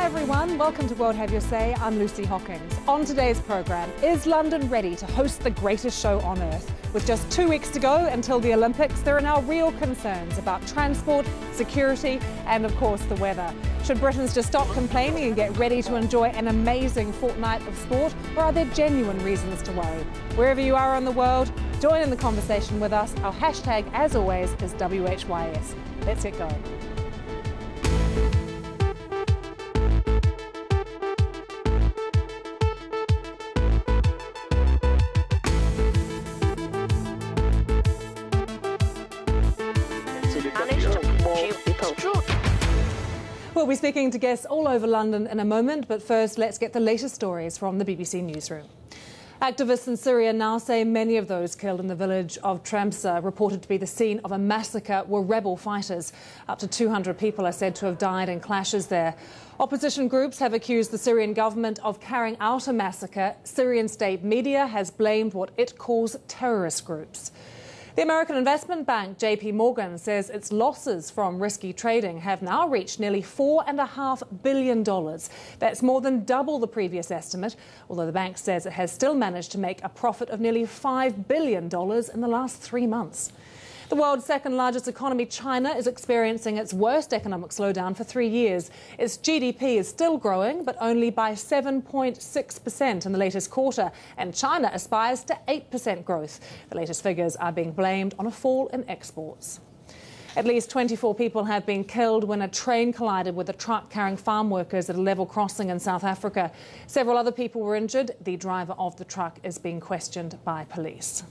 everyone, welcome to World Have Your Say. I'm Lucy Hockings. On today's programme, is London ready to host the greatest show on earth? With just 2 weeks to go until the Olympics, there are now real concerns about transport, security and of course the weather. Should Britons just stop complaining and get ready to enjoy an amazing fortnight of sport, or are there genuine reasons to worry? Wherever you are in the world, join in the conversation with us. Our hashtag, as always, is WHYS. Let's get going. We'll be speaking to guests all over London in a moment, but first let's get the latest stories from the BBC Newsroom. Activists in Syria now say many of those killed in the village of Tremsa, reported to be the scene of a massacre, were rebel fighters. Up to 200 people are said to have died in clashes there. Opposition groups have accused the Syrian government of carrying out a massacre. Syrian state media has blamed what it calls terrorist groups. The American investment bank JP Morgan says its losses from risky trading have now reached nearly $4.5 billion. That's more than double the previous estimate, although the bank says it has still managed to make a profit of nearly $5 billion in the last 3 months. The world's second largest economy, China, is experiencing its worst economic slowdown for 3 years. Its GDP is still growing, but only by 7.6% in the latest quarter, and China aspires to 8% growth. The latest figures are being blamed on a fall in exports. At least 24 people have been killed when a train collided with a truck carrying farm workers at a level crossing in South Africa. Several other people were injured. The driver of the truck is being questioned by police.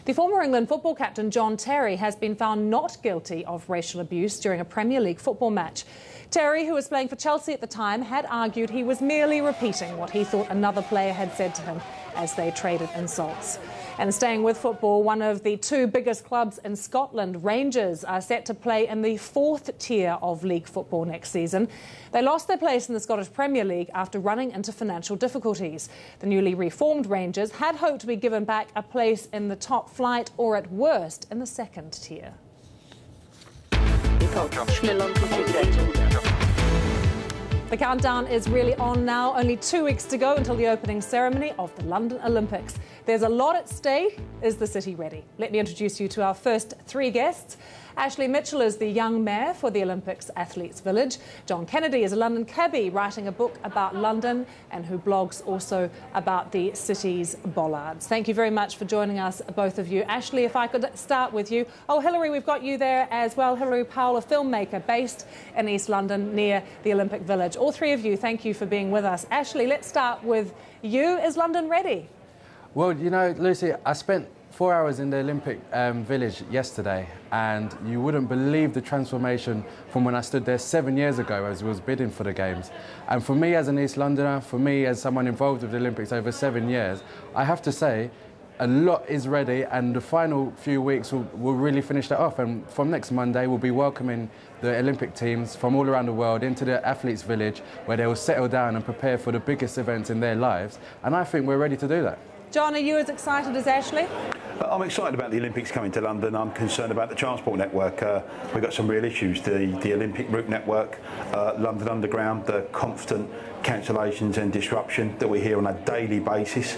The former England football captain John Terry has been found not guilty of racial abuse during a Premier League football match. Terry, who was playing for Chelsea at the time, had argued he was merely repeating what he thought another player had said to him as they traded insults. And staying with football, one of the two biggest clubs in Scotland, Rangers, are set to play in the 4th tier of league football next season. They lost their place in the Scottish Premier League after running into financial difficulties. The newly reformed Rangers had hoped to be given back a place in the top flight, or at worst in the 2nd tier. The countdown is really on now. Only 2 weeks to go until the opening ceremony of the London Olympics. There's a lot at stake. Is the city ready? Let me introduce you to our first 3 guests. Ashley Mitchell is the young mayor for the Olympics Athletes Village. John Kennedy is a London cabbie writing a book about London and who blogs also about the city's bollards. Thank you very much for joining us, both of you. Ashley, if I could start with you. Oh, Hilary, we've got you there as well. Hilary Powell, a filmmaker based in East London near the Olympic Village. All 3 of you, thank you for being with us. Ashley, let's start with you. Is London ready? Well, you know, Lucy, I spent 4 hours in the Olympic Village yesterday, and you wouldn't believe the transformation from when I stood there 7 years ago as I was bidding for the Games. And for me as an East Londoner, for me as someone involved with the Olympics over 7 years, I have to say a lot is ready, and the final few weeks will really finish that off. And from next Monday, we'll be welcoming the Olympic teams from all around the world into the Athletes Village, where they will settle down and prepare for the biggest events in their lives. And I think we're ready to do that. John, are you as excited as Ashley? I'm excited about the Olympics coming to London. I'm concerned about the transport network. We've got some real issues. The Olympic route network, London Underground, the constant cancellations and disruption that we hear on a daily basis,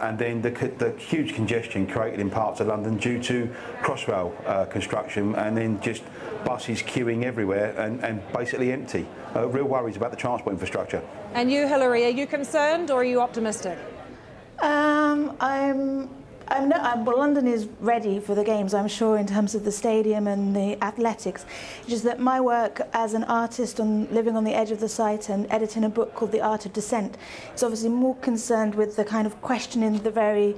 and then the huge congestion created in parts of London due to Crossrail construction, and then just buses queuing everywhere and basically empty. Real worries about the transport infrastructure. And you, Hilary, are you concerned or are you optimistic? Well, London is ready for the Games, I'm sure, in terms of the stadium and the athletics. It's just that my work as an artist living on the edge of the site and editing a book called The Art of Dissent is obviously more concerned with the kind of questioning the very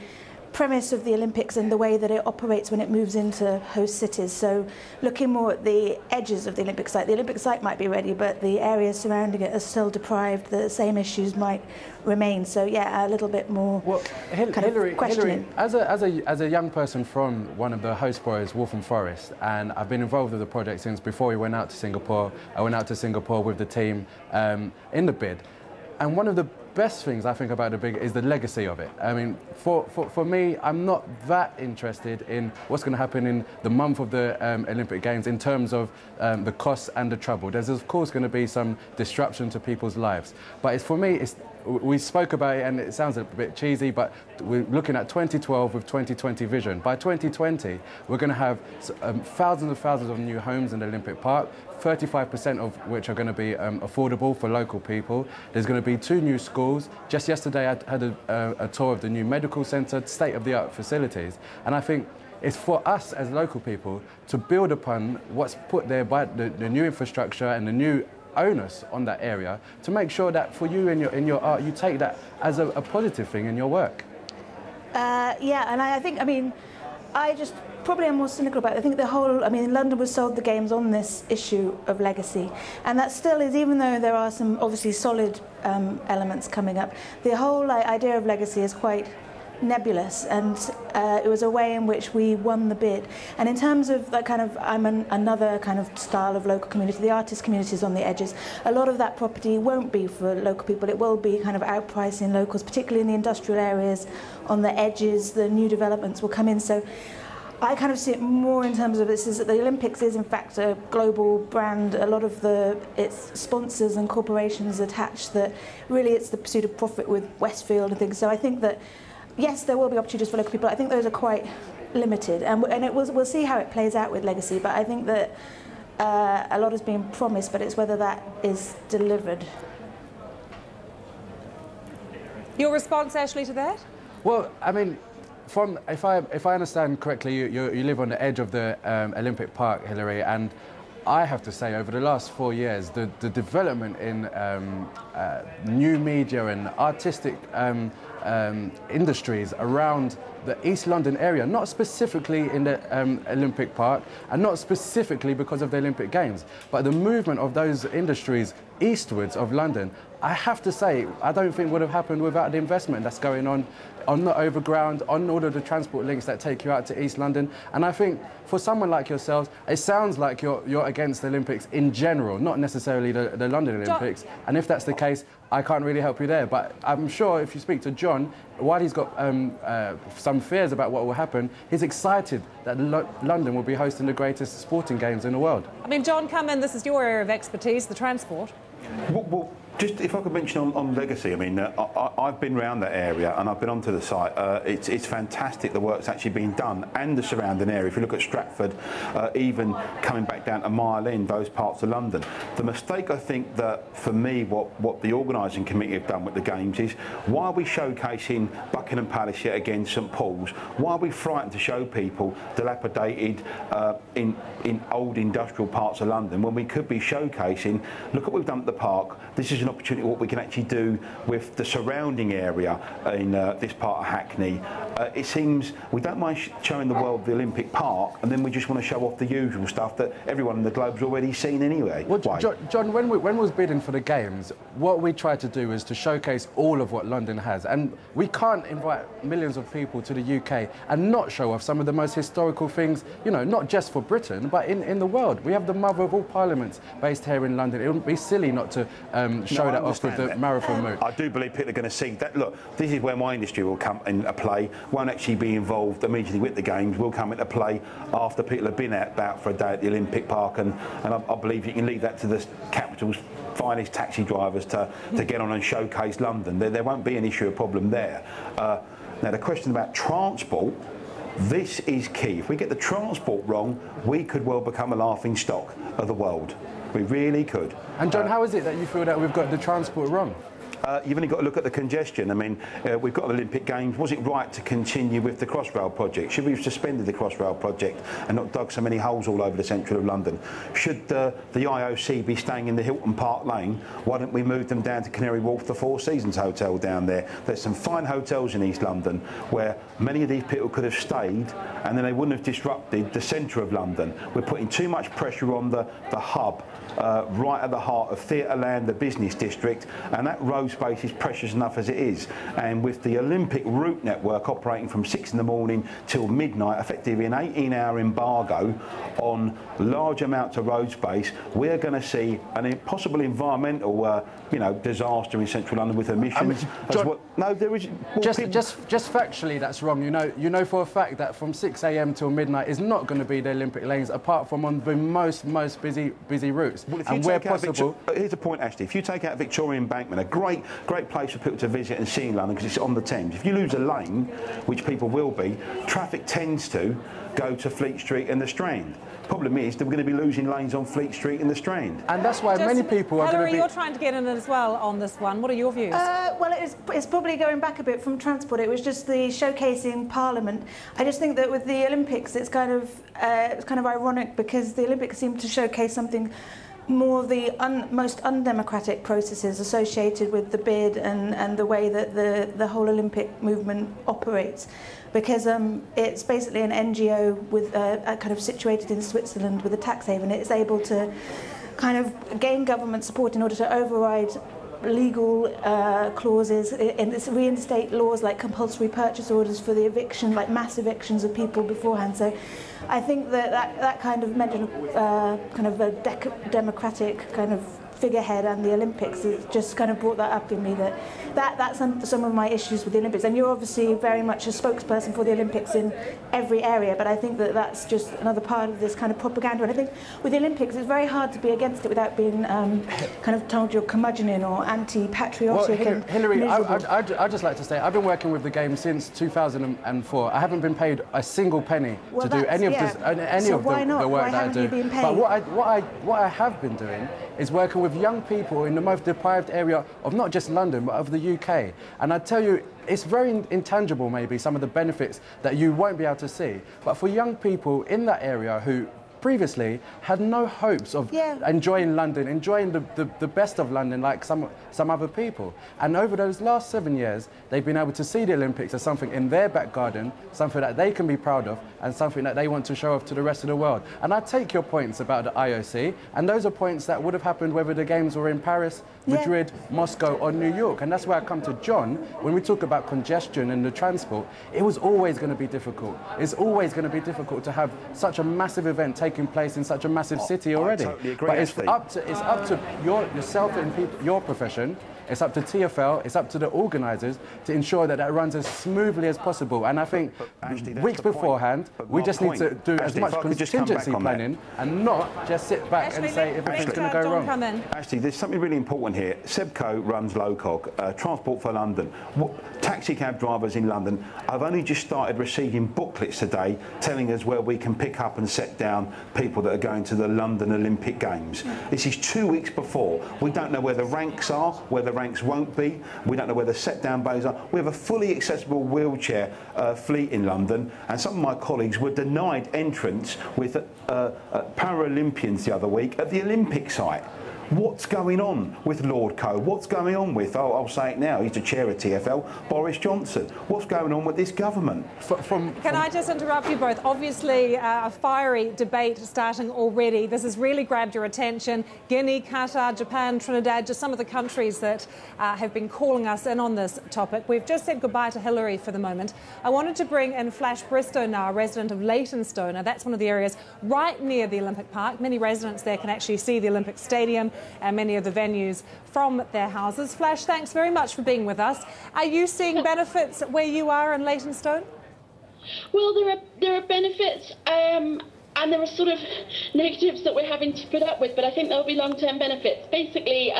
premise of the Olympics and the way that it operates when it moves into host cities. So looking more at the edges of the Olympic site. The Olympic site might be ready, but the areas surrounding it are still deprived. The same issues might remain. So yeah, a little bit more Hilary, questioning. as a young person from one of the host boroughs, Waltham Forest, and I've been involved with the project since before we went out to Singapore. I went out to Singapore with the team in the bid. And one of the best things I think about the big is the legacy of it. I mean, for me, I'm not that interested in what's going to happen in the month of the Olympic Games in terms of the costs and the trouble. There's of course going to be some disruption to people's lives, but for me, we spoke about it and it sounds a bit cheesy, but we're looking at 2012 with 2020 vision. By 2020, we're going to have thousands and thousands of new homes in the Olympic Park, 35% of which are going to be affordable for local people. There's going to be 2 new schools. Just yesterday, I had a tour of the new medical centre, state-of-the-art facilities, and I think it's for us as local people to build upon what's put there by the new infrastructure and the new onus on that area to make sure that for you in your art, you take that as a positive thing in your work. Yeah, and I think, I mean, I just probably am more cynical about it. I think the whole, I mean, London was sold the games on this issue of legacy, and that still is, even though there are some obviously solid elements coming up, the whole idea of legacy is quite nebulous, and it was a way in which we won the bid. And in terms of that kind of, another kind of style of local community, the artist communities on the edges, a lot of that property won't be for local people. It will be kind of outpricing locals, particularly in the industrial areas on the edges. The new developments will come in. So I kind of see it more in terms of this is that the Olympics is in fact a global brand. A lot of its sponsors and corporations attached, that really it's the pursuit of profit with Westfield and things. So I think that yes, there will be opportunities for local people. I think those are quite limited, and we'll see how it plays out with legacy. But I think that a lot has been promised, but it's whether that is delivered. Your response, Ashley, to that? Well, I mean, if I understand correctly, you live on the edge of the Olympic Park, Hilary, and I have to say, over the last 4 years, the development in new media and artistic industries around the East London area, not specifically in the Olympic Park, and not specifically because of the Olympic Games, but the movement of those industries eastwards of London, I have to say, I don't think would have happened without the investment that's going on the overground, on all of the transport links that take you out to East London. And I think for someone like yourselves, it sounds like you're against the Olympics in general, not necessarily the London Olympics. And if that's the case, I can't really help you there. But I'm sure if you speak to John, while he's got some fears about what will happen, he's excited that London will be hosting the greatest sporting games in the world. I mean, John, come in. This is your area of expertise, the transport. Well, just if I could mention on legacy, I mean, I've been around that area and I've been onto the site. It's fantastic the work's actually being done, and the surrounding area. If you look at Stratford, even coming back down to Mile End, those parts of London. The mistake, I think, that for me, what the organising committee have done with the games is, why are we showcasing Buckingham Palace yet again, St Paul's? Why are we frightened to show people dilapidated in old industrial parts of London when we could be showcasing, look at what we've done at the park. This is an opportunity what we can actually do with the surrounding area in this part of Hackney. It seems we don't mind showing the world the Olympic Park, and then we just want to show off the usual stuff that everyone in the globe's already seen anyway. Well, John, when we was bidding for the Games, what we tried to do is to showcase all of what London has, and we can't invite millions of people to the UK and not show off some of the most historical things, you know, not just for Britain, but in the world. We have the mother of all parliaments based here in London. It would be silly not to show that off with the marathon moot. I do believe people are going to see that. Look, this is where my industry will come into play. Won't actually be involved immediately with the Games. Will come into play after people have been out for a day at the Olympic Park, and I believe you can leave that to the capital's finest taxi drivers to get on and showcase London. There won't be an issue, a problem there. Now, the question about transport, this is key. If we get the transport wrong, we could well become a laughing stock of the world. We really could. And John, how is it that you feel that we've got the transport wrong? You've only got to look at the congestion. I mean, we've got the Olympic Games. Was it right to continue with the Crossrail project? Should we have suspended the Crossrail project and not dug so many holes all over the centre of London? Should the IOC be staying in the Hilton Park Lane? Why don't we move them down to Canary Wharf, the Four Seasons Hotel down there? There's some fine hotels in East London where many of these people could have stayed, and then they wouldn't have disrupted the centre of London. We're putting too much pressure on the hub right at the heart of Theatreland, the business district, and that road space is precious enough as it is. And with the Olympic route network operating from 6 in the morning till midnight, effectively an 18-hour embargo on large amounts of road space, we're going to see an possible environmental, disaster in central London with emissions. John, no, there is. Well, just factually, that's wrong. You know for a fact that from 6 a.m. till midnight is not going to be the Olympic lanes, apart from on the most busy routes. Well, and where possible. Here's a point, Ashley. If you take out Victoria Embankment, a great place for people to visit and see in London because it's on the Thames. If you lose a lane, which people will be, traffic tends to go to Fleet Street and the Strand. Problem is that we're going to be losing lanes on Fleet Street and the Strand. And that's why many people are going to be... you're trying to get in as well on this one. What are your views? Well, it's probably going back a bit from transport. It was just the showcasing Parliament. I just think that with the Olympics, it's kind of ironic because the Olympics seem to showcase something more of the most undemocratic processes associated with the bid and the way that the whole Olympic movement operates. Because it's basically an NGO with kind of situated in Switzerland with a tax haven. It's able to kind of gain government support in order to override legal clauses and reinstate laws like compulsory purchase orders for the eviction, like mass evictions of people beforehand. So I think that kind of mention kind of a democratic kind of figurehead and the Olympics has just kind of brought that up in me, that's some of my issues with the Olympics. And you're obviously very much a spokesperson for the Olympics in every area, but I think that's just another part of this kind of propaganda. And I think with the Olympics, it's very hard to be against it without being kind of told you're curmudgeoning or anti-patriotic. Well, Hillary, I'd just like to say, I've been working with the game since 2004. I haven't been paid a single penny to do any of the work that I do. But what I have been doing is working with young people in the most deprived area of not just London, but of the UK. And I tell you, it's very intangible, maybe, some of the benefits that you won't be able to see. But for young people in that area who previously had no hopes of enjoying London, enjoying the best of London like some other people. And over those last 7 years, they've been able to see the Olympics as something in their back garden, something that they can be proud of, and something that they want to show off to the rest of the world. And I take your points about the IOC, and those are points that would have happened whether the games were in Paris, Madrid, Moscow or New York. And that's where I come to John. When we talk about congestion and the transport, it was always going to be difficult. It's always going to be difficult to have such a massive event taking place in such a massive city already. I totally agree, but it's up to yourself and your profession. It's up to TfL, it's up to the organisers to ensure that that runs as smoothly as possible. And I think weeks beforehand, we just need to do as much contingency planning and not just sit back and say everything's going to go wrong. Actually, there's something really important here. Sebco runs LOCOG, Transport for London. Taxi cab drivers in London have only just started receiving booklets today telling us where we can pick up and set down people that are going to the London Olympic Games. This is 2 weeks before. We don't know where the ranks are, where the ranks won't be. We don't know where the set-down bays are. We have a fully accessible wheelchair fleet in London, and some of my colleagues were denied entrance with Paralympians the other week at the Olympic site. What's going on with Lord Coe? What's going on with, I'll say it now, he's the chair of TfL, Boris Johnson? What's going on with this government? Can I just interrupt you both? Obviously, a fiery debate starting already. This has really grabbed your attention. Guinea, Qatar, Japan, Trinidad, just some of the countries that have been calling us in on this topic. We've just said goodbye to Hillary for the moment. I wanted to bring in Flash Bristow now, a resident of Leytonstone. Now, that's one of the areas right near the Olympic Park. Many residents there can actually see the Olympic Stadium and many of the venues from their houses. Flash, thanks very much for being with us. Are you seeing benefits where you are in Leytonstone? Well, there are benefits and there are sort of negatives that we're having to put up with, but I think there'll be long-term benefits. Basically,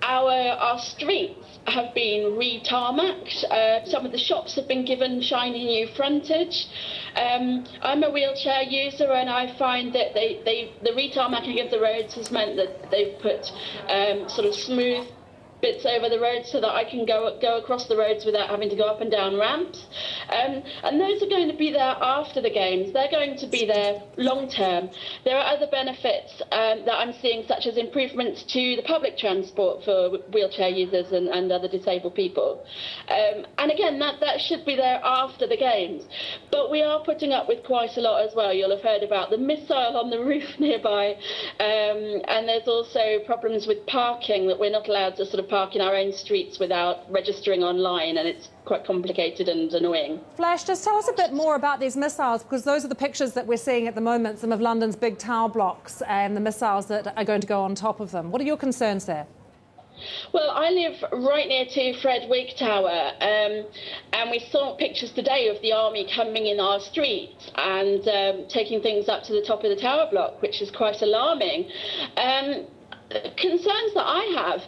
our streets have been re-tarmacked. Some of the shops have been given shiny new frontage. I'm a wheelchair user, and I find that the re-tarmacking of the roads has meant that they've put sort of smooth bits over the road so that I can go across the roads without having to go up and down ramps. And those are going to be there after the games. They're going to be there long term. There are other benefits that I'm seeing, such as improvements to the public transport for wheelchair users and other disabled people. And again, that should be there after the games. But we are putting up with quite a lot as well. You'll have heard about the missile on the roof nearby. And there's also problems with parking, that we're not allowed to sort of park in our own streets without registering online, and it's quite complicated and annoying. Flash, just tell us a bit more about these missiles, because those are the pictures that we're seeing at the moment, some of London's big tower blocks and the missiles that are going to go on top of them. What are your concerns there? Well, I live right near to Fred Wigg Tower, and we saw pictures today of the army coming in our streets and taking things up to the top of the tower block, which is quite alarming. Concerns that I have,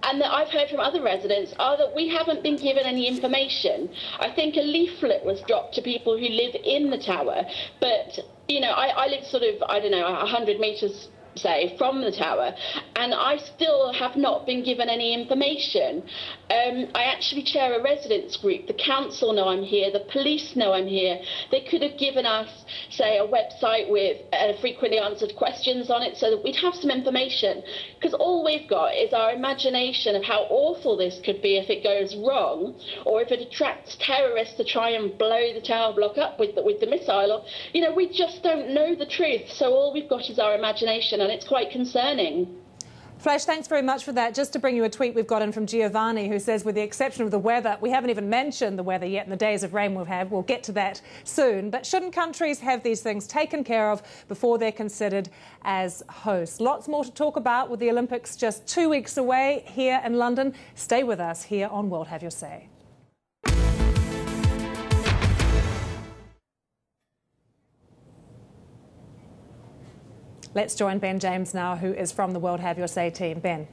and that I've heard from other residents, are that we haven't been given any information. I think a leaflet was dropped to people who live in the tower, but, you know, I live sort of, I don't know, 100 metres, say, from the tower, and I still have not been given any information. I actually chair a residents group. The council know I'm here, the police know I'm here. They could have given us, say, a website with frequently answered questions on it so that we'd have some information, because all we've got is our imagination of how awful this could be if it goes wrong, or if it attracts terrorists to try and blow the tower block up with the missile. Or, you know, we just don't know the truth, so all we've got is our imagination, and it's quite concerning. Flash, thanks very much for that. Just to bring you a tweet we've got in from Giovanni, who says, with the exception of the weather, we haven't even mentioned the weather yet and the days of rain we'll have. We'll get to that soon. But shouldn't countries have these things taken care of before they're considered as hosts? Lots more to talk about with the Olympics just 2 weeks away here in London. Stay with us here on World Have Your Say. Let's join Ben James now, who is from the World Have Your Say team. Ben.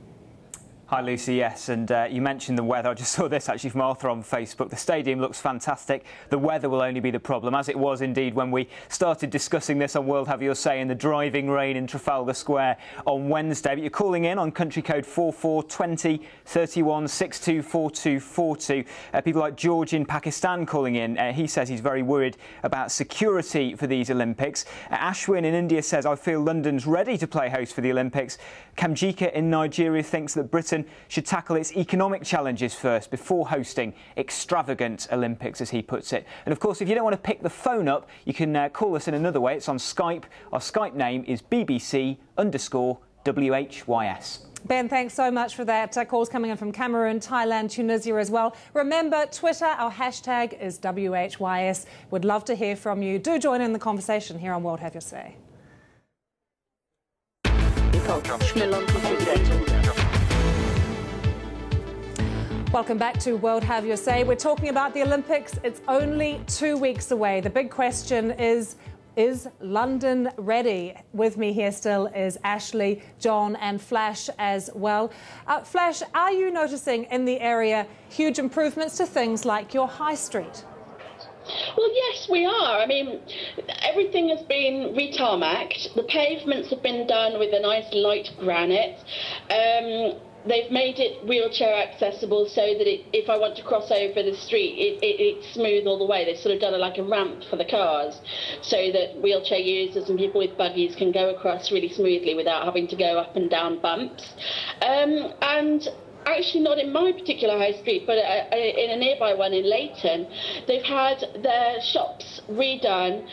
Hi Lucy, yes, and you mentioned the weather. I just saw this actually from Arthur on Facebook. The stadium looks fantastic. The weather will only be the problem, as it was indeed when we started discussing this on World Have Your Say in the driving rain in Trafalgar Square on Wednesday. But you're calling in on country code 4420 31 62 4242. People like George in Pakistan calling in. He says he's very worried about security for these Olympics. Ashwin in India says, I feel London's ready to play host for the Olympics. Kamjika in Nigeria thinks that Britain should tackle its economic challenges first before hosting extravagant Olympics, as he puts it. And of course, if you don't want to pick the phone up, you can call us in another way. It's on Skype. Our Skype name is BBC_WHYS. Ben, thanks so much for that. Calls coming in from Cameroon, Thailand, Tunisia as well. Remember, Twitter, our hashtag is WHYS. We'd love to hear from you. Do join in the conversation here on World Have Your Say. Welcome back to World Have Your Say. We're talking about the Olympics. It's only 2 weeks away. The big question is London ready? With me here still is Ashley, John and Flash as well. Flash, are you noticing in the area huge improvements to things like your high street? Well, yes, we are. I mean, everything has been re-tarmacked. The pavements have been done with a nice light granite. They've made it wheelchair accessible so that if I want to cross over the street, it's smooth all the way. They've sort of done like a ramp for the cars so that wheelchair users and people with buggies can go across really smoothly without having to go up and down bumps. And actually not in my particular high street, but in a nearby one in Leighton, they've had their shops redone.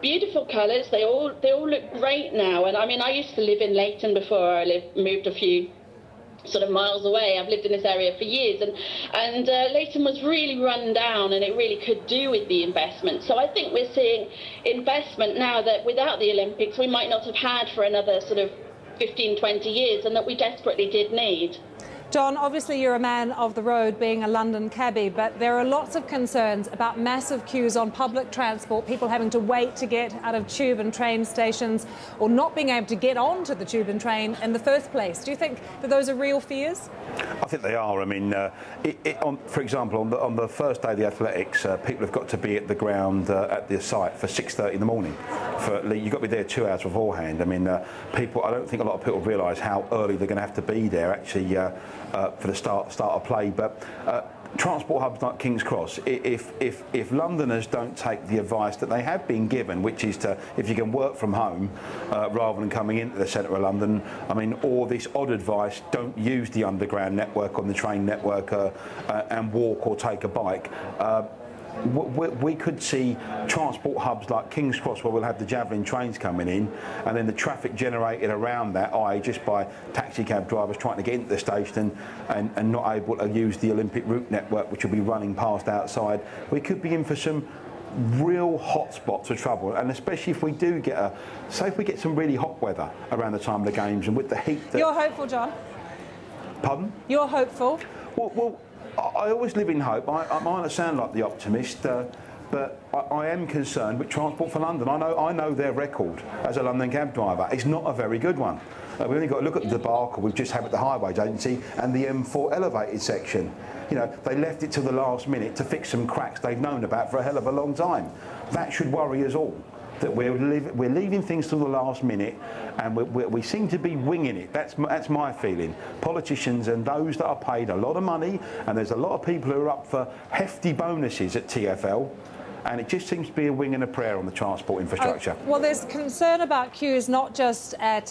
Beautiful colours. They all look great now. And I mean, I used to live in Leighton before I moved a few sort of miles away. I've lived in this area for years, and Leighton was really run down, and it really could do with the investment. So I think we're seeing investment now that without the Olympics we might not have had for another sort of 15, 20 years, and that we desperately did need. John, obviously you're a man of the road, being a London cabbie, but there are lots of concerns about massive queues on public transport, people having to wait to get out of tube and train stations or not being able to get onto the tube and train in the first place. Do you think that those are real fears? I think they are. I mean, for example, on the first day of the athletics, people have got to be at the ground at the site for 6:30 in the morning. You've got to be there 2 hours beforehand. I mean, I don't think a lot of people realise how early they're going to have to be there actually for the start of play. But transport hubs like King's Cross, if Londoners don't take the advice that they have been given, which is to, if you can work from home rather than coming into the centre of London, I mean, or this odd advice, don't use the underground network on the train network and walk or take a bike. We could see transport hubs like King's Cross, where we'll have the Javelin trains coming in, and then the traffic generated around that, i.e. just by taxi cab drivers trying to get into the station and not able to use the Olympic route network, which will be running past outside. We could be in for some real hot spots of trouble, and especially if we do get if we get some really hot weather around the time of the games and with the heat. You're hopeful, John? Pardon? You're hopeful? Well, I always live in hope. I might sound like the optimist, but I am concerned with Transport for London. I know their record as a London cab driver. It's not a very good one. We've only got to look at the debacle we've just had with the Highways Agency and the M4 elevated section. You know, they left it till the last minute to fix some cracks they've known about for a hell of a long time. That should worry us all, that we're leaving things till the last minute, and we seem to be winging it. That's my feeling. Politicians and those that are paid a lot of money, and there's a lot of people who are up for hefty bonuses at TfL, and it just seems to be a wing and a prayer on the transport infrastructure. Well, there's concern about queues not just at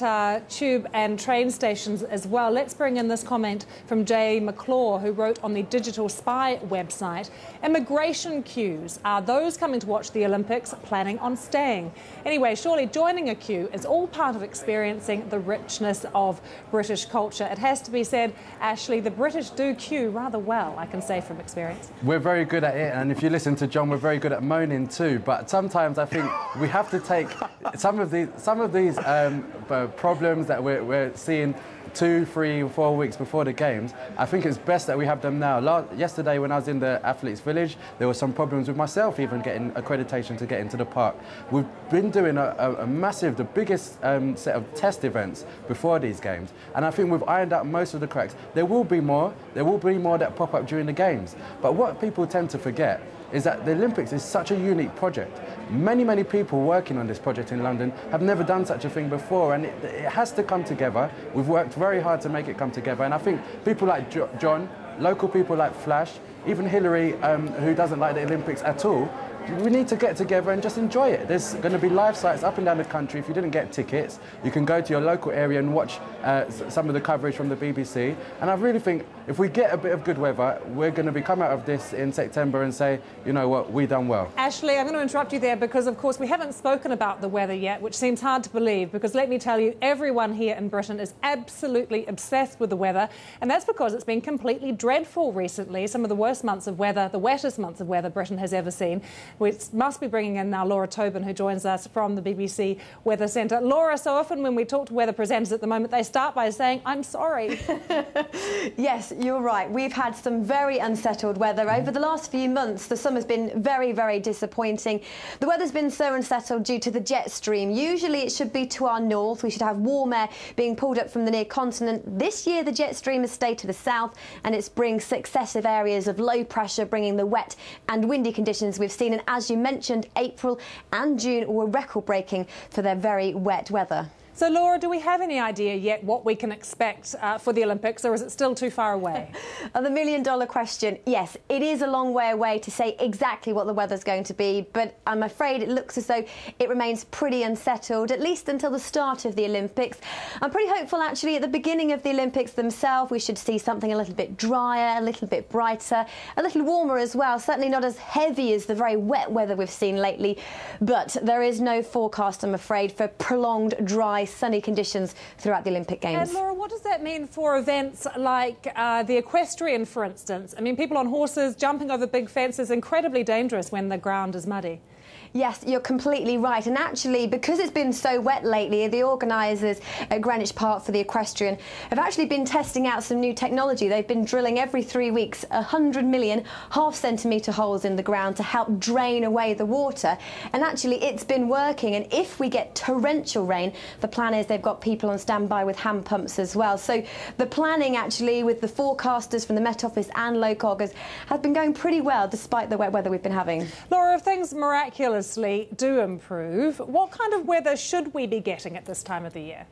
tube and train stations as well. Let's bring in this comment from Jay McClaw, who wrote on the Digital Spy website. Immigration queues. Are those coming to watch the Olympics planning on staying? Anyway, surely joining a queue is all part of experiencing the richness of British culture. It has to be said, Ashley, the British do queue rather well, I can say from experience. We're very good at it, and if you listen to John, we're very good at moaning too, but sometimes I think we have to take some of these problems that we're seeing 2, 3, 4 weeks before the games. I think it's best that we have them now. Yesterday when I was in the Athletes Village, there were some problems with myself even getting accreditation to get into the park. We've been doing the biggest set of test events before these games, and I think we've ironed out most of the cracks. There will be more that pop up during the games, but what people tend to forget is that the Olympics is such a unique project. Many people working on this project in London have never done such a thing before, and it has to come together. We've worked very hard to make it come together, and I think people like John, local people like Flash, even Hillary, who doesn't like the Olympics at all, we need to get together and just enjoy it. There's going to be live sites up and down the country. If you didn't get tickets, you can go to your local area and watch some of the coverage from the BBC. And I really think if we get a bit of good weather, we're going to come out of this in September and say, you know what, we done well. Ashley, I'm going to interrupt you there because, of course, we haven't spoken about the weather yet, which seems hard to believe, because let me tell you, everyone here in Britain is absolutely obsessed with the weather, and that's because it's been completely dreadful recently. Some of the worst months of weather, the wettest months of weather Britain has ever seen. We must be bringing in now Laura Tobin, who joins us from the BBC Weather Centre. Laura, so often when we talk to weather presenters at the moment, they start by saying, I'm sorry. Yes, you're right. We've had some very unsettled weather over the last few months. The summer's been very disappointing. The weather's been so unsettled due to the jet stream. Usually it should be to our north. We should have warm air being pulled up from the near continent. This year the jet stream has stayed to the south, and it's bringing successive areas of low pressure, bringing the wet and windy conditions we've seen. And as you mentioned, April and June were record-breaking for their very wet weather. So, Laura, do we have any idea yet what we can expect for the Olympics, or is it still too far away? The million-dollar question, yes, it is a long way away to say exactly what the weather's going to be, but I'm afraid it looks as though it remains pretty unsettled, at least until the start of the Olympics. I'm pretty hopeful, actually, at the beginning of the Olympics themselves, we should see something a little bit drier, a little bit brighter, a little warmer as well, certainly not as heavy as the very wet weather we've seen lately, but there is no forecast, I'm afraid, for prolonged dry sunny conditions throughout the Olympic Games. And Laura, what does that mean for events like the equestrian, for instance? I mean, people on horses jumping over big fences, incredibly dangerous when the ground is muddy. Yes, you're completely right. And actually, because it's been so wet lately, the organisers at Greenwich Park for the equestrian have actually been testing out some new technology. They've been drilling every 3 weeks 100 million half-centimetre holes in the ground to help drain away the water. And actually, it's been working. And if we get torrential rain, the plan is they've got people on standby with hand pumps as well. So the planning, actually, with the forecasters from the Met Office and local augurs has been going pretty well, despite the wet weather we've been having. Laura, if things miraculously do improve, what kind of weather should we be getting at this time of the year?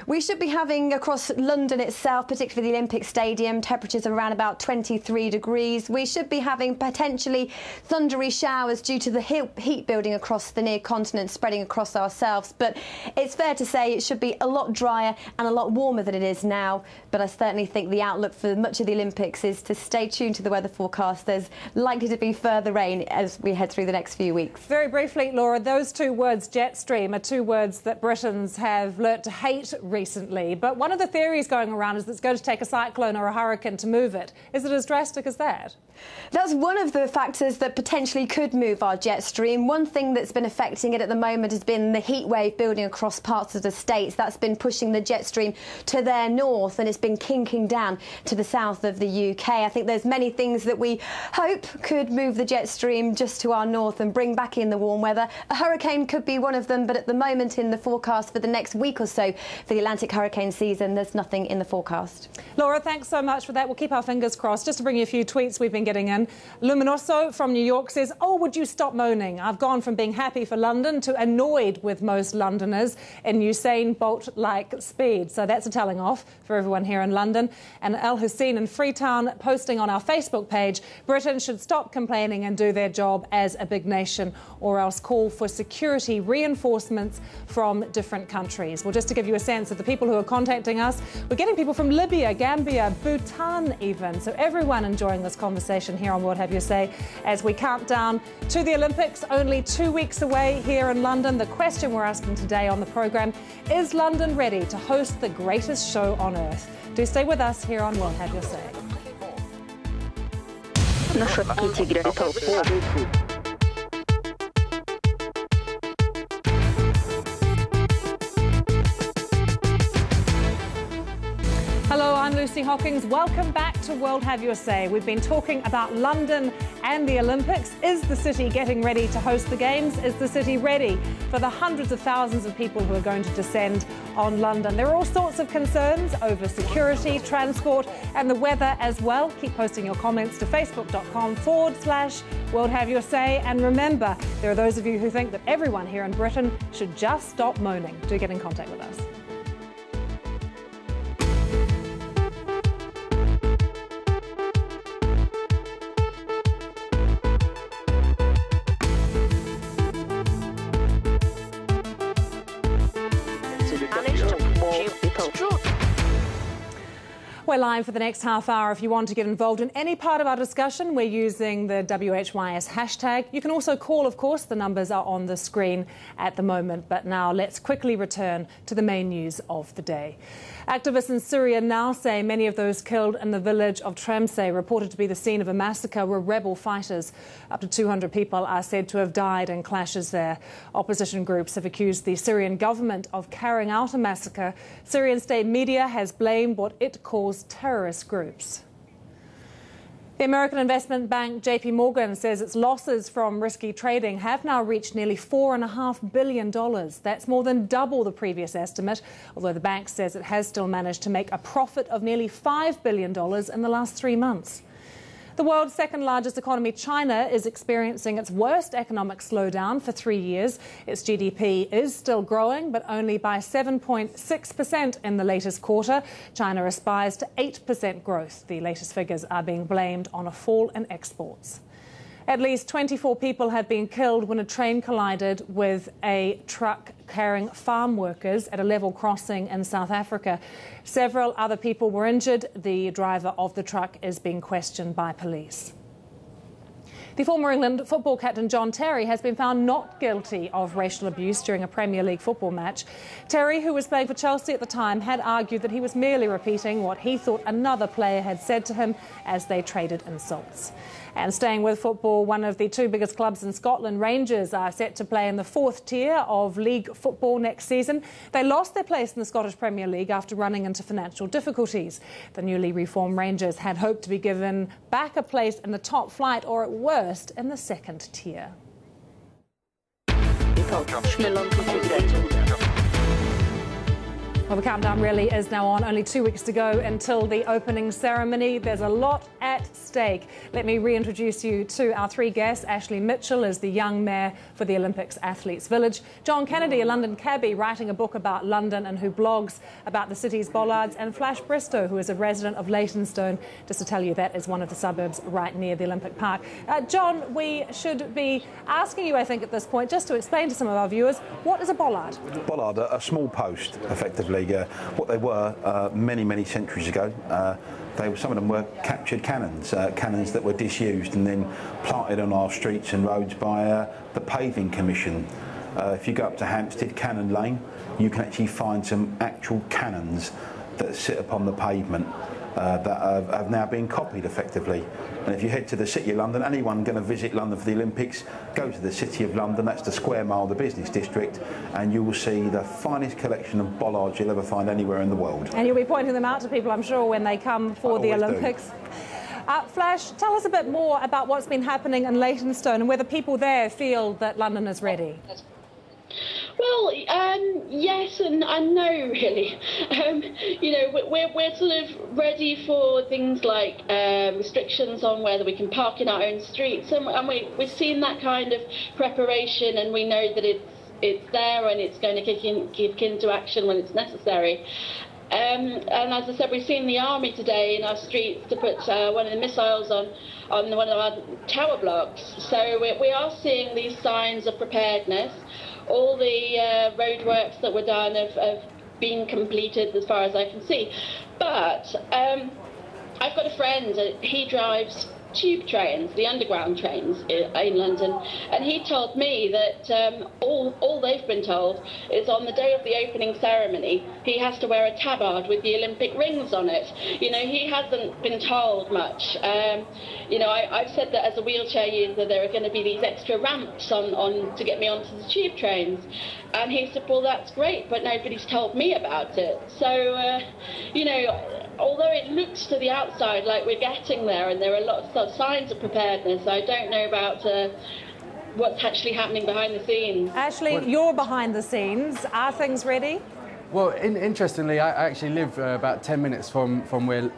We should be having across London itself, particularly the Olympic Stadium, temperatures around about 23 degrees. We should be having potentially thundery showers due to the heat building across the near continent, spreading across ourselves. But it's fair to say it should be a lot drier and a lot warmer than it is now. But I certainly think the outlook for much of the Olympics is to stay tuned to the weather forecast. There's likely to be further rain as we head through the next few weeks. Very briefly, Laura, those two words, jet stream, are two words that Britons have learnt to hate recently. But one of the theories going around is that it's going to take a cyclone or a hurricane to move it. Is it as drastic as that? That's one of the factors that potentially could move our jet stream. One thing that's been affecting it at the moment has been the heat wave building across parts of the states. That's been pushing the jet stream to their north, and it's been kinking down to the south of the UK. I think there's many things that we hope could move the jet stream just to our north and bring back in the warm weather. A hurricane could be one of them, but at the moment in the forecast for the next week or so for the Atlantic hurricane season, there's nothing in the forecast. Laura, thanks so much for that. We'll keep our fingers crossed. Just to bring you a few tweets we've been getting in. Luminoso from New York says, "Oh, would you stop moaning? I've gone from being happy for London to annoyed with most Londoners in Usain Bolt-like speed." So that's a telling off for everyone here in London. And Al Hussein in Freetown posting on our Facebook page, "Britain should stop complaining and do their job as a big nation, or else call for security reinforcements from different countries." Well, just to give you a sense of the people who are contacting us, we're getting people from Libya, Gambia, Bhutan even. So everyone enjoying this conversation here on World Have Your Say as we count down to the Olympics, only 2 weeks away here in London. The question we're asking today on the programme, is London ready to host the greatest show on earth? Do stay with us here on World Have Your Say. Hello, I'm Lucy Hockings. Welcome back to World Have Your Say. We've been talking about London and the Olympics. Is the city getting ready to host the Games? Is the city ready for the hundreds of thousands of people who are going to descend on London? There are all sorts of concerns over security, transport and the weather as well. Keep posting your comments to facebook.com/World Have Your Say. And remember, there are those of you who think that everyone here in Britain should just stop moaning. Do get in contact with us. We're live for the next half hour. If you want to get involved in any part of our discussion, we're using the WHYS hashtag. You can also call, of course. The numbers are on the screen at the moment. But now let's quickly return to the main news of the day. Activists in Syria now say many of those killed in the village of Tremseh, reported to be the scene of a massacre, were rebel fighters. Up to 200 people are said to have died in clashes there. Opposition groups have accused the Syrian government of carrying out a massacre. Syrian state media has blamed what it calls terrorist groups. The American investment bank JP Morgan says its losses from risky trading have now reached nearly $4.5 billion. That's more than double the previous estimate, although the bank says it has still managed to make a profit of nearly $5 billion in the last 3 months. The world's second largest economy, China, is experiencing its worst economic slowdown for 3 years. Its GDP is still growing, but only by 7.6% in the latest quarter. China aspires to 8% growth. The latest figures are being blamed on a fall in exports. At least 24 people have been killed when a train collided with a truck carrying farm workers at a level crossing in South Africa. Several other people were injured. The driver of the truck is being questioned by police. The former England football captain John Terry has been found not guilty of racial abuse during a Premier League football match. Terry, who was playing for Chelsea at the time, had argued that he was merely repeating what he thought another player had said to him as they traded insults. And staying with football, one of the two biggest clubs in Scotland, Rangers, are set to play in the 4th tier of league football next season. They lost their place in the Scottish Premier League after running into financial difficulties. The newly reformed Rangers had hoped to be given back a place in the top flight, or at worst, in the 2nd tier. Well, the countdown really is now on. Only 2 weeks to go until the opening ceremony. There's a lot at stake. Let me reintroduce you to our 3 guests. Ashley Mitchell is the young mayor for the Olympics Athletes Village. John Kennedy, a London cabbie, writing a book about London and who blogs about the city's bollards. And Flash Bristow, who is a resident of Leytonstone, just to tell you that is one of the suburbs right near the Olympic Park. John, we should be asking you, I think, at this point, just to explain to some of our viewers, what is a bollard? Bollard, a small post, effectively. What they were many, many centuries ago. Some of them were captured cannons, cannons that were disused and then planted on our streets and roads by the Paving Commission. If you go up to Hampstead Cannon Lane, you can actually find some actual cannons that sit upon the pavement that have now been copied effectively. And if you head to the City of London, anyone going to visit London for the Olympics, go to the City of London, that's the square mile, the business district, and you will see the finest collection of bollards you'll ever find anywhere in the world. And you'll be pointing them out to people, I'm sure, when they come for the Olympics. Flash, tell us a bit more about what's been happening in Leytonstone and whether people there feel that London is ready. Well, yes and no, really. You know, we're sort of ready for things like restrictions on whether we can park in our own streets, and we've seen that kind of preparation, and we know that it's there and it's going to kick into action when it's necessary. And as I said, we've seen the army today in our streets to put one of the missiles on one of our tower blocks. So we are seeing these signs of preparedness. All the roadworks that were done have been completed as far as I can see. But I've got a friend, he drives tube trains, the underground trains in London, and he told me that all they've been told is on the day of the opening ceremony he has to wear a tabard with the Olympic rings on it. You know, he hasn't been told much. You know, I've said that as a wheelchair user there are going to be these extra ramps on to get me onto the tube trains, and he said, well, that's great, but nobody's told me about it. So you know, although it looks to the outside like we're getting there and there are lots of signs of preparedness, I don't know about what's actually happening behind the scenes. Ashley, you're behind the scenes. Are things ready? Well, interestingly, I actually live about 10 minutes from where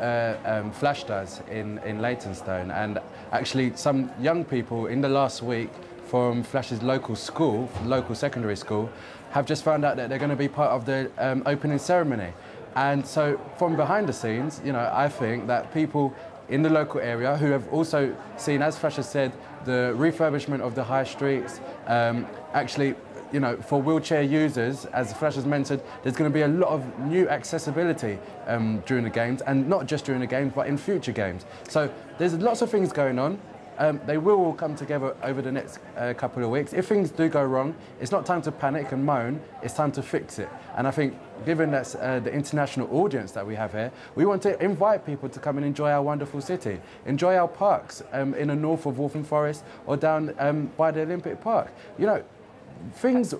Flash does in Leytonstone, and actually some young people in the last week from Flash's local school, local secondary school, have just found out that they're going to be part of the opening ceremony. And so from behind the scenes, you know, I think that people in the local area who have also seen, as Flash has said, the refurbishment of the high streets, actually, you know, for wheelchair users, as Flash has mentioned, there's going to be a lot of new accessibility during the games, and not just during the games, but in future games. So there's lots of things going on. They will all come together over the next couple of weeks. If things do go wrong, it's not time to panic and moan, it's time to fix it. And I think, given that the international audience that we have here, we want to invite people to come and enjoy our wonderful city, enjoy our parks in the north of Waltham Forest or down by the Olympic Park. You know, things,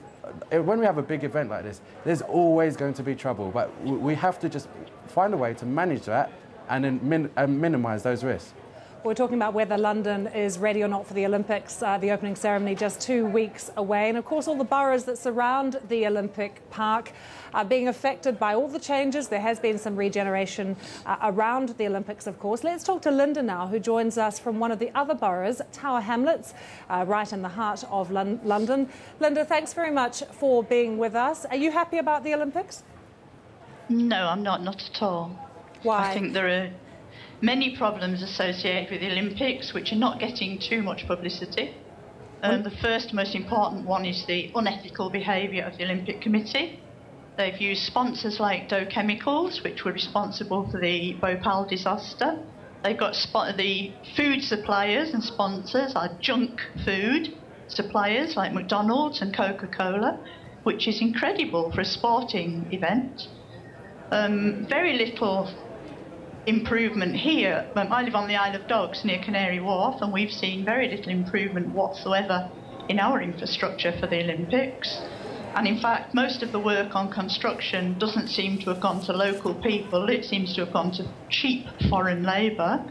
when we have a big event like this, there's always going to be trouble, but we have to just find a way to manage that and then minimise those risks. We're talking about whether London is ready or not for the Olympics. The opening ceremony just 2 weeks away. And of course, all the boroughs that surround the Olympic Park are being affected by all the changes. There has been some regeneration around the Olympics, of course. Let's talk to Linda now, who joins us from one of the other boroughs, Tower Hamlets, right in the heart of London. Linda, thanks very much for being with us. Are you happy about the Olympics? No, I'm not at all. Why? I think there are many problems associated with the Olympics which are not getting too much publicity. The first most important one is the unethical behaviour of the Olympic Committee. They've used sponsors like Dow Chemicals, which were responsible for the Bhopal disaster, They've got the food suppliers and sponsors are junk food suppliers like McDonald's and Coca-Cola, which is incredible for a sporting event. Very little improvement here. I live on the Isle of Dogs near Canary Wharf, and we've seen very little improvement whatsoever in our infrastructure for the Olympics. And in fact, most of the work on construction doesn't seem to have gone to local people. It seems to have gone to cheap foreign labour.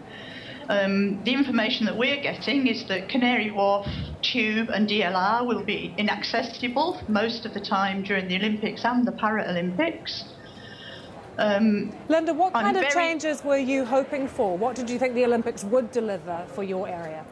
The information that we're getting is that Canary Wharf Tube and DLR will be inaccessible most of the time during the Olympics and the Paralympics. Linda, what kind of changes were you hoping for? What did you think the Olympics would deliver for your area?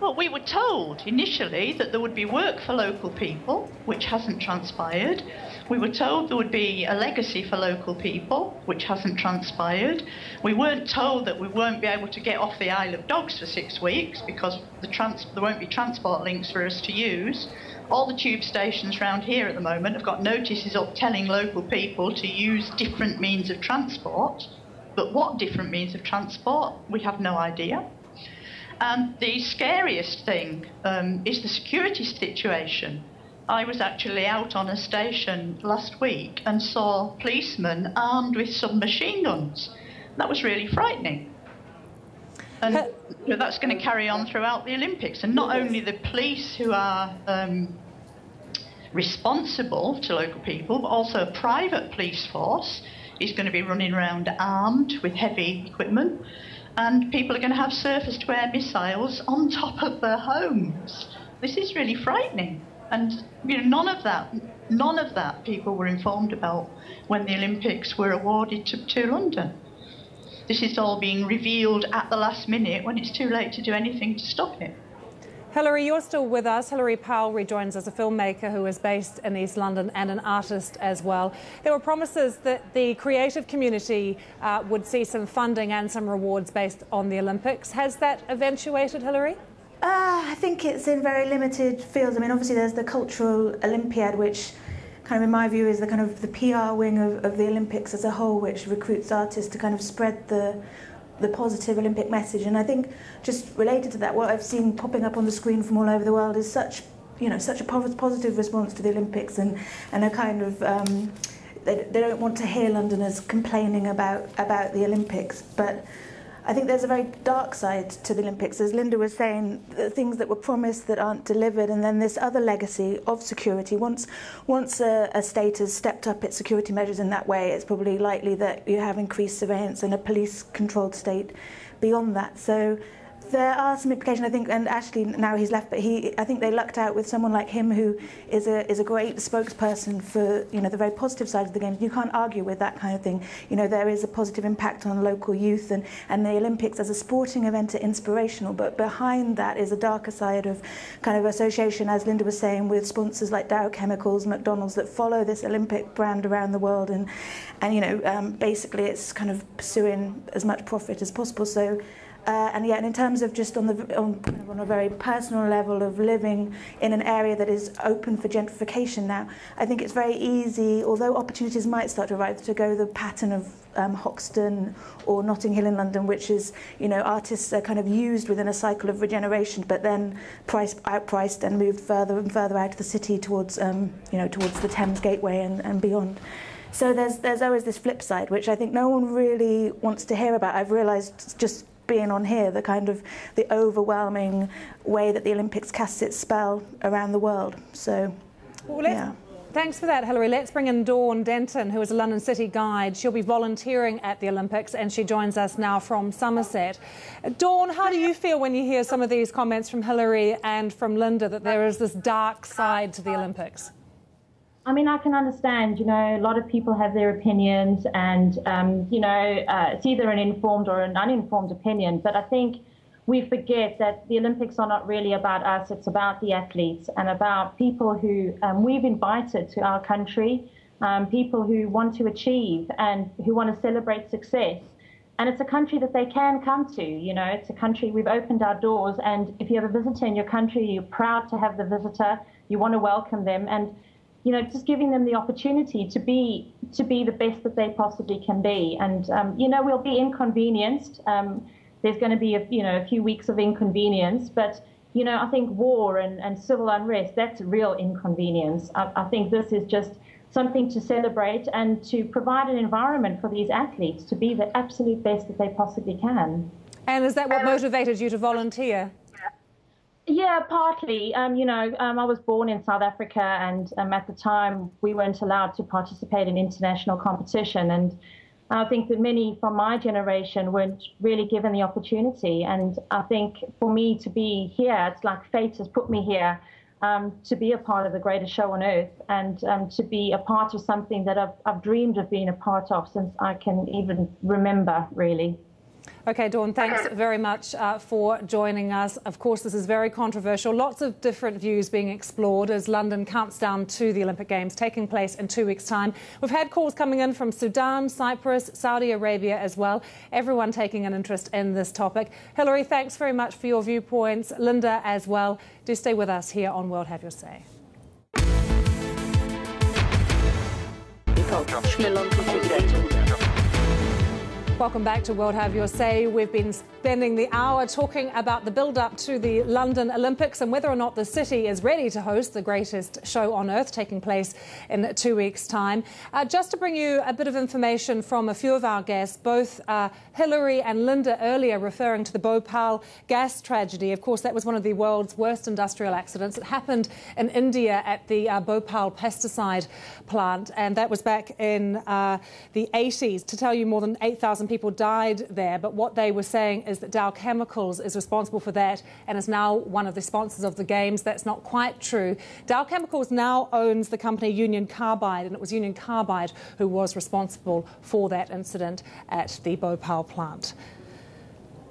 Well, we were told initially that there would be work for local people, which hasn't transpired. We were told there would be a legacy for local people, which hasn't transpired. We weren't told that we won't be able to get off the Isle of Dogs for 6 weeks because there won't be transport links for us to use. All the tube stations around here at the moment have got notices up telling local people to use different means of transport. But what different means of transport, we have no idea. And the scariest thing is the security situation. I was actually out on a station last week and saw policemen armed with submachine guns. That was really frightening. And that's going to carry on throughout the Olympics. And not only the police who are responsible to local people, but also a private police force is going to be running around armed with heavy equipment. And people are going to have surface-to-air missiles on top of their homes. This is really frightening. And none of that people were informed about when the Olympics were awarded to London. This is all being revealed at the last minute when it's too late to do anything to stop it. Hilary, you're still with us. Hilary Powell rejoins us, a filmmaker who is based in East London and an artist as well. There were promises that the creative community would see some funding and some rewards based on the Olympics. Has that eventuated, Hilary? I think it's in very limited fields. I mean, obviously there's the Cultural Olympiad, which kind of, in my view, is the kind of the PR wing of the Olympics as a whole, which recruits artists to kind of spread the positive Olympic message. And I think just related to that, what I've seen popping up on the screen from all over the world is such a positive response to the Olympics, and a kind of they don't want to hear Londoners complaining about the Olympics. But I think there's a very dark side to the Olympics, as Linda was saying, the things that were promised that aren't delivered, and then this other legacy of security. Once a state has stepped up its security measures in that way, it's probably likely that you have increased surveillance and a police-controlled state beyond that. So there are some implications, I think, and actually now he's left, but I think they lucked out with someone like him who is a great spokesperson for the very positive side of the game. You can't argue with that kind of thing. There is a positive impact on local youth, and the Olympics as a sporting event are inspirational, but behind that is a darker side of kind of association, as Linda was saying, with sponsors like Dow Chemicals, McDonald's, that follow this Olympic brand around the world, and basically it's kind of pursuing as much profit as possible. So. And in terms of just on a very personal level of living in an area that is open for gentrification now, I think it's very easy, although opportunities might start to arrive, to go the pattern of Hoxton or Notting Hill in London, which is, artists are kind of used within a cycle of regeneration, but then outpriced and moved further and further out of the city towards, towards the Thames Gateway and beyond. So there's always this flip side, which I think no one really wants to hear about. I've realised just being on here, the overwhelming way that the Olympics casts its spell around the world. So, Thanks for that, Hilary. Let's bring in Dawn Denton, who is a London City guide. She'll be volunteering at the Olympics, and she joins us now from Somerset. Dawn, how do you feel when you hear some of these comments from Hilary and from Linda that there is this dark side to the Olympics? I mean, I can understand, a lot of people have their opinions, and, it's either an informed or an uninformed opinion. But I think we forget that the Olympics are not really about us. It's about the athletes and about people who we've invited to our country, people who want to achieve and who want to celebrate success. And it's a country that they can come to. It's a country we've opened our doors. And if you have a visitor in your country, you're proud to have the visitor. You want to welcome them. And just giving them the opportunity to be the best that they possibly can be. And, we'll be inconvenienced. there's going to be a few weeks of inconvenience, but I think war and civil unrest, that's real inconvenience. I think this is just something to celebrate and to provide an environment for these athletes to be the absolute best that they possibly can. And is that what motivated you to volunteer? Yeah, partly. I was born in South Africa, and at the time we weren't allowed to participate in international competition. And I think that many from my generation weren't really given the opportunity. And I think for me to be here, it's like fate has put me here to be a part of the greatest show on earth, and to be a part of something that I've dreamed of being a part of since I can even remember, really. OK, Dawn, thanks very much for joining us. Of course, this is very controversial. Lots of different views being explored as London counts down to the Olympic Games taking place in 2 weeks' time. We've had calls coming in from Sudan, Cyprus, Saudi Arabia as well. Everyone taking an interest in this topic. Hilary, thanks very much for your viewpoints. Linda as well. Do stay with us here on World Have Your Say. Welcome back to World Have Your Say. We've been spending the hour talking about the build-up to the London Olympics and whether or not the city is ready to host the greatest show on earth taking place in 2 weeks' time. Just to bring you a bit of information from a few of our guests, both Hilary and Linda earlier referring to the Bhopal gas tragedy. Of course, that was one of the world's worst industrial accidents. It happened in India at the Bhopal pesticide plant, and that was back in the 80s. To tell you, more than 8,000 people died there, but what they were saying is that Dow Chemicals is responsible for that and is now one of the sponsors of the Games. That's not quite true. Dow Chemicals now owns the company Union Carbide, and it was Union Carbide who was responsible for that incident at the Bhopal plant.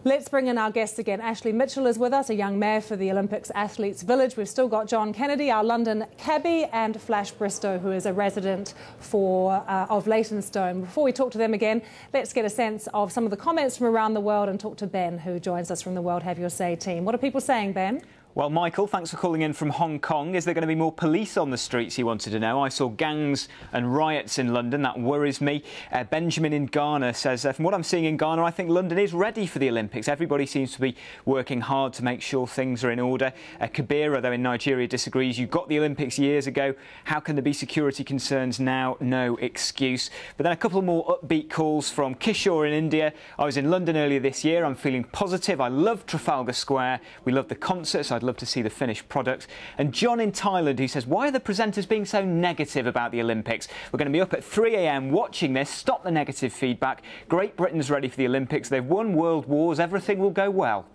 Let's bring in our guests again. Ashley Mitchell is with us, a young mayor for the Olympics Athletes Village. We've still got John Kennedy, our London cabbie, and Flash Bristow, who is a resident of Leytonstone. Before we talk to them again, let's get a sense of some of the comments from around the world and talk to Ben, who joins us from the World Have Your Say team. What are people saying, Ben? Well, Michael, thanks for calling in from Hong Kong. Is there going to be more police on the streets, he wanted to know? I saw gangs and riots in London. That worries me. Benjamin in Ghana says, from what I'm seeing in Ghana, I think London is ready for the Olympics. Everybody seems to be working hard to make sure things are in order. Kabira, though, in Nigeria disagrees. You got the Olympics years ago. How can there be security concerns now? No excuse. But then a couple more upbeat calls from Kishore in India. I was in London earlier this year. I'm feeling positive. I love Trafalgar Square. We love the concerts. I'd love to see the finished product. And John in Thailand, who says, why are the presenters being so negative about the Olympics? We're going to be up at 3 a.m. watching this. Stop the negative feedback. Great Britain's ready for the Olympics. They've won world wars. Everything will go well.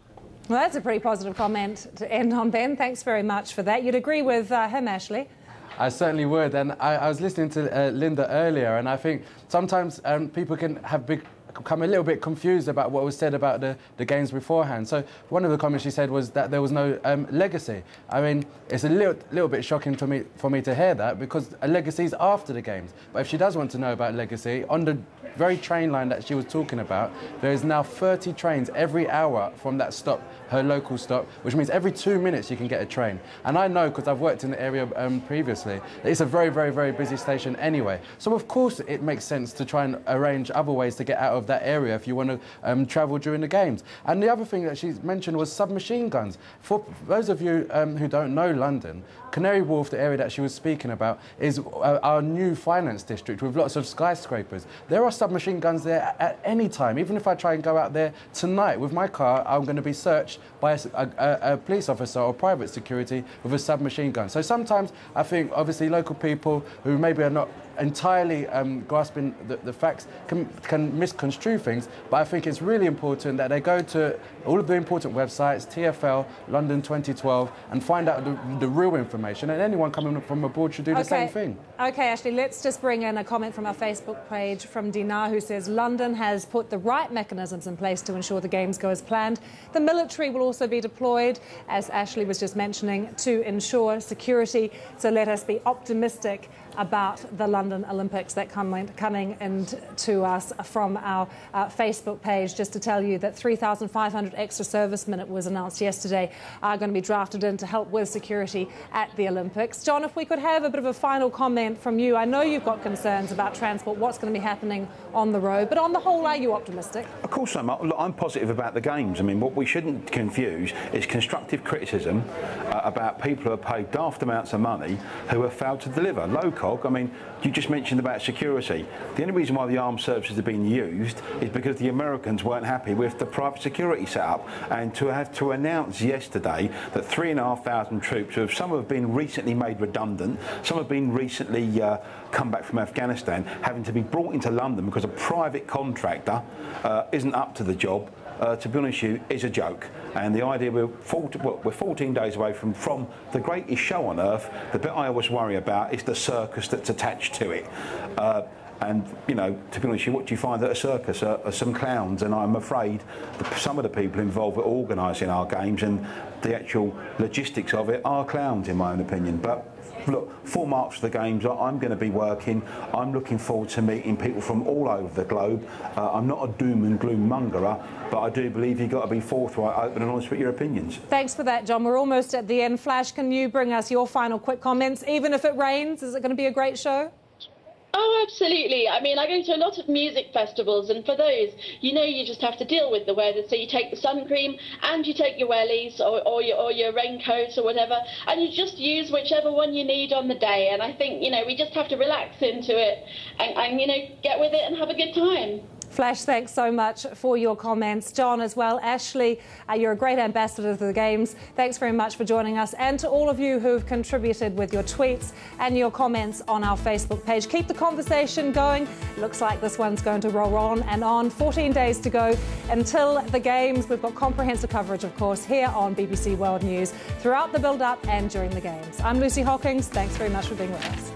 Well, that's a pretty positive comment to end on, Ben. Thanks very much for that. You'd agree with him, Ashley? I certainly would. And I was listening to Linda earlier, and I think sometimes people can have become a little bit confused about what was said about the games beforehand. So one of the comments she said was that there was no legacy. I mean, it's a little bit shocking for me to hear that, because a legacy is after the games. But if she does want to know about legacy, on the very train line that she was talking about, there is now 30 trains every hour from that stop, her local stop, which means every 2 minutes you can get a train. And I know, because I've worked in the area previously, that it's a very, very, very busy station anyway. So of course it makes sense to try and arrange other ways to get out of that area if you want to travel during the games. And the other thing that she mentioned was submachine guns. For those of you who don't know London, Canary Wharf, the area that she was speaking about, is our new finance district with lots of skyscrapers. There are submachine guns there at any time. Even if I try and go out there tonight with my car, I'm going to be searched by a police officer or private security with a submachine gun. So sometimes I think, obviously, local people who maybe are not entirely grasping the facts can misconstrue things, but I think it's really important that they go to all of the important websites, TfL, London 2012, and find out the real information, and anyone coming from abroad should do the same thing. OK, Ashley, let's just bring in a comment from our Facebook page from Dinar, who says London has put the right mechanisms in place to ensure the Games go as planned. The military will also be deployed, as Ashley was just mentioning, to ensure security. So let us be optimistic about the London London Olympics that coming into us from our Facebook page. Just to tell you that 3,500 extra servicemen, it was announced yesterday, are going to be drafted in to help with security at the Olympics. John, if we could have a bit of a final comment from you. I know you've got concerns about transport, what's going to be happening on the road, but on the whole, are you optimistic? Of course I'm. Look, I'm positive about the games. I mean, what we shouldn't confuse is constructive criticism about people who are paid daft amounts of money who have failed to deliver. Low cog, I mean, you just mentioned about security. The only reason why the armed services are being used is because the Americans weren't happy with the private security setup, and to have to announce yesterday that 3,500 troops, who some have been recently made redundant, some have been recently come back from Afghanistan, having to be brought into London because a private contractor isn't up to the job, to be honest with you, is a joke. And the idea we're 14 days away from the greatest show on earth. The bit I always worry about is the circus that's attached to it. And, you know, to be honest with you, what do you find at a circus? Are some clowns, and I'm afraid some of the people involved with organising our games and the actual logistics of it are clowns, in my own opinion. But look, 4 March for the games, I'm going to be working. I'm looking forward to meeting people from all over the globe. I'm not a doom and gloom mongerer, but I do believe you've got to be forthright, open and honest with your opinions. Thanks for that, John. We're almost at the end. Flash, can you bring us your final quick comments? Even if it rains, is it going to be a great show? Oh, absolutely. I mean, I go to a lot of music festivals, and for those, you know, you just have to deal with the weather. So you take the sun cream and you take your wellies or your raincoat or whatever, and you just use whichever one you need on the day. And I think, you know, we just have to relax into it and you know, get with it and have a good time. Flash, thanks so much for your comments. John as well. Ashley, you're a great ambassador to the Games. Thanks very much for joining us. And to all of you who've contributed with your tweets and your comments on our Facebook page. Keep the conversation going. Looks like this one's going to roll on and on. 14 days to go until the Games. We've got comprehensive coverage, of course, here on BBC World News throughout the build-up and during the Games. I'm Lucy Hawkins. Thanks very much for being with us.